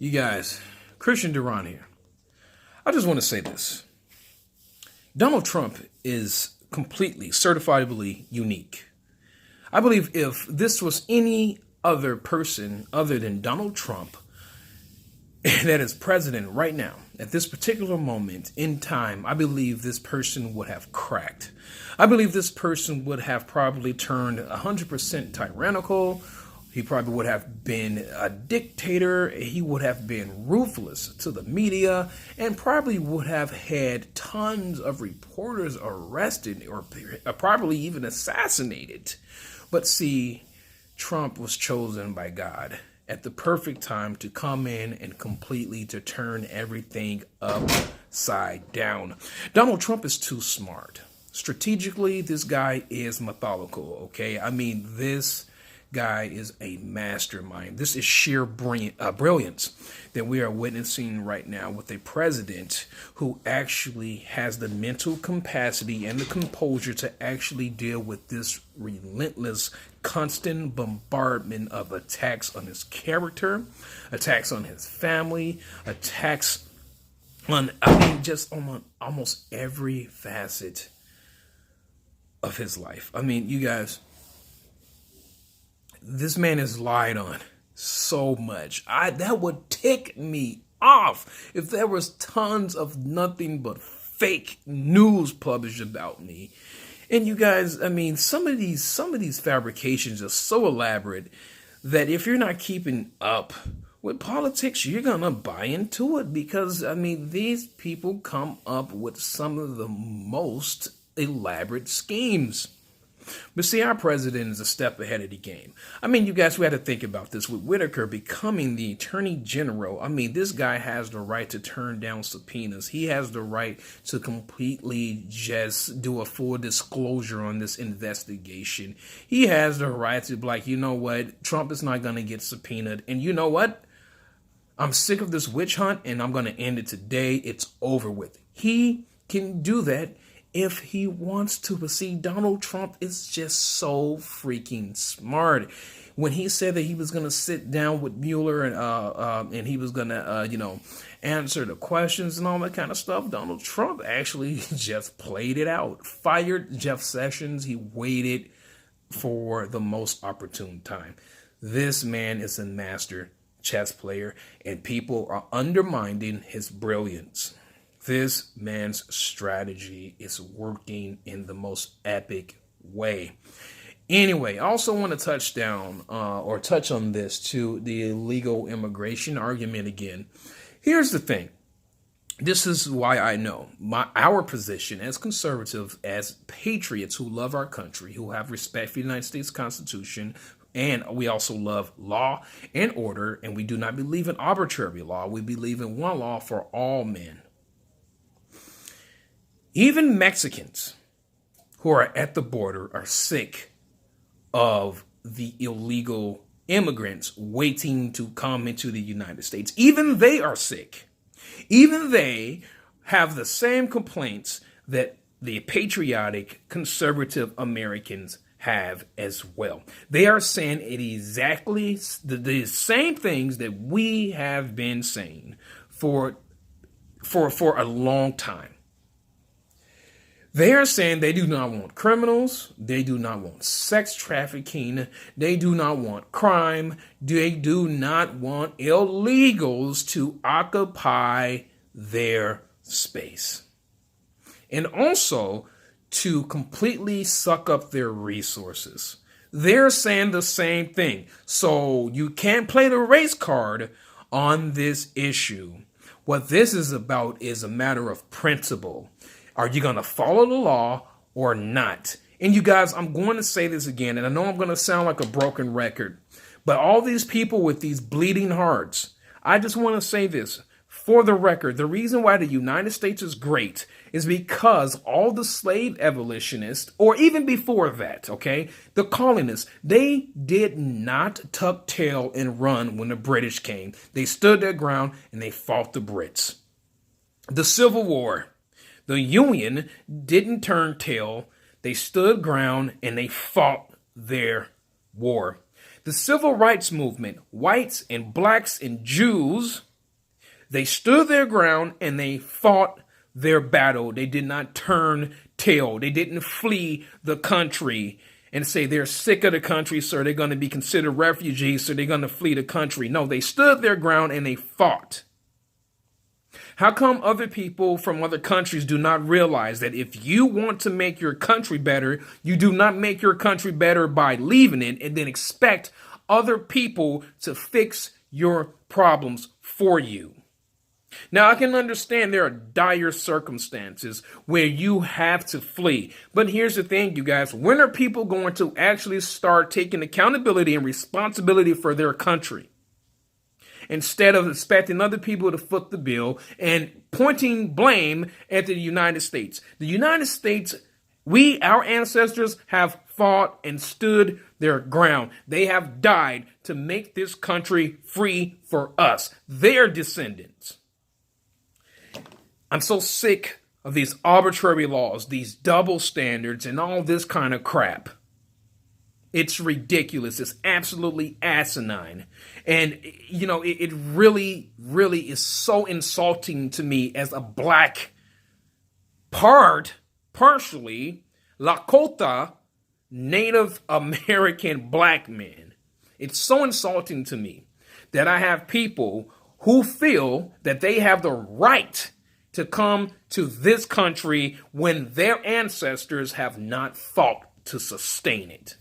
You guys, Christian Duran here. I just want to say this. Donald Trump is completely, certifiably unique. I believe if this was any other person other than Donald Trump that is president right now, at this particular moment in time, I believe this person would have cracked. I believe this person would have probably turned 100% tyrannical. He probably would have been a dictator. He would have been ruthless to the media and probably would have had tons of reporters arrested or probably even assassinated. But see, Trump was chosen by God at the perfect time to come in and completely to turn everything upside down. Donald Trump is too smart. Strategically, this guy is methodical, okay? I mean, this guy is a mastermind. This is sheer brilliance that we are witnessing right now with a president who actually has the mental capacity and the composure to actually deal with this relentless, constant bombardment of attacks on his character, attacks on his family, attacks on, just on almost every facet of his life. I mean, you guys, this man is lied on so much. That would tick me off if there was tons of nothing but fake news published about me. And you guys, I mean, some of these fabrications are so elaborate that if you're not keeping up with politics, you're gonna buy into it because, I mean, these people come up with some of the most elaborate schemes. But see, our president is a step ahead of the game. I mean, you guys, we had to think about this with Whitaker becoming the attorney general. I mean, this guy has the right to turn down subpoenas. He has the right to completely just do a full disclosure on this investigation. He has the right to be like, you know what? Trump is not going to get subpoenaed. And you know what? I'm sick of this witch hunt and I'm going to end it today. It's over with. He can do that if he wants to. But see, Donald Trump is just so freaking smart. When he said that he was going to sit down with Mueller and he was going to, answer the questions and all that kind of stuff, Donald Trump actually just played it out. Fired Jeff Sessions. He waited for the most opportune time. This man is a master chess player, and people are undermining his brilliance. This man's strategy is working in the most epic way. Anyway, I also want to touch on this to the illegal immigration argument again. Here's the thing. This is why I know our position as conservatives, as patriots who love our country, who have respect for the United States Constitution, and we also love law and order, and we do not believe in arbitrary law. We believe in one law for all men. Even Mexicans who are at the border are sick of the illegal immigrants waiting to come into the United States. Even they are sick. Even they have the same complaints that the patriotic conservative Americans have as well. They are saying it exactly the same things that we have been saying for a long time. They are saying they do not want criminals. They do not want sex trafficking. They do not want crime. They do not want illegals to occupy their space. And also to completely suck up their resources. They're saying the same thing. So you can't play the race card on this issue. What this is about is a matter of principle. Are you going to follow the law or not? And you guys, I'm going to say this again, and I know I'm going to sound like a broken record, but all these people with these bleeding hearts, I just want to say this. For the record, the reason why the United States is great is because all the slave abolitionists, or even before that, okay, the colonists, they did not tuck tail and run when the British came. They stood their ground and they fought the Brits. The Civil War, the Union didn't turn tail. They stood ground and they fought their war. The civil rights movement, whites and blacks and Jews, They stood their ground and they fought their battle. They did not turn tail. They didn't flee the country and say they're sick of the country, so they're going to be considered refugees, so they're going to flee the country. No, they stood their ground and they fought. How come other people from other countries do not realize that if you want to make your country better, you do not make your country better by leaving it and then expect other people to fix your problems for you? Now, I can understand there are dire circumstances where you have to flee. But here's the thing, you guys. When are people going to actually start taking accountability and responsibility for their country, instead of expecting other people to foot the bill and pointing blame at the United States? The United States, our ancestors, have fought and stood their ground. They have died to make this country free for us, their descendants. I'm so sick of these arbitrary laws, these double standards, and all this kind of crap. It's ridiculous. It's absolutely asinine. And, you know, it really, really is so insulting to me as a black, partially Lakota Native American black man. It's so insulting to me that I have people who feel that they have the right to come to this country when their ancestors have not fought to sustain it.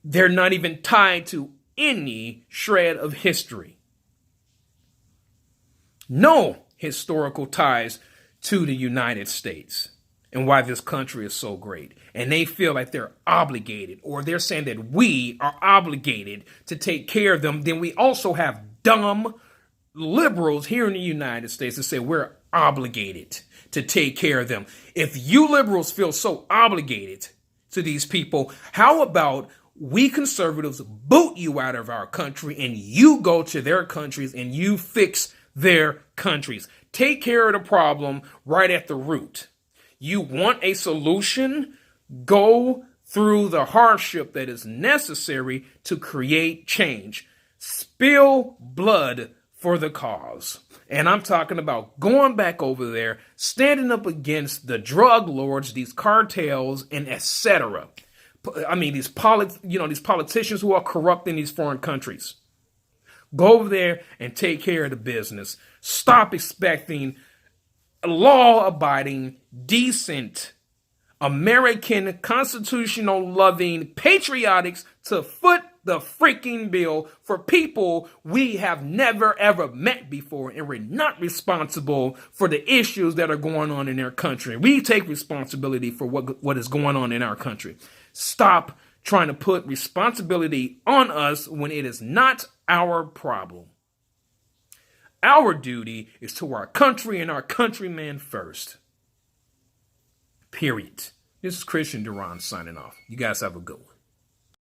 They're not even tied to any shred of history. No historical ties to the United States and why this country is so great. And they feel like they're obligated, or they're saying that we are obligated to take care of them. Then we also have dumb liberals here in the United States that say we're obligated to take care of them. If you liberals feel so obligated to these people, how about we conservatives boot you out of our country and you go to their countries and you fix their countries? Take care of the problem right at the root. You want a solution? Go through the hardship that is necessary to create change. Spill blood for the cause. And I'm talking about going back over there, standing up against the drug lords, these cartels, and etc. I mean, these politicians who are corrupt in these foreign countries. Go over there and take care of the business. Stop expecting law-abiding, decent, American, constitutional-loving patriotics to foot the freaking bill for people we have never, ever met before, and we're not responsible for the issues that are going on in their country. We take responsibility for what is going on in our country. Stop trying to put responsibility on us when it is not our problem. Our duty is to our country and our countrymen first. Period. This is Christian Duran signing off. You guys have a good one.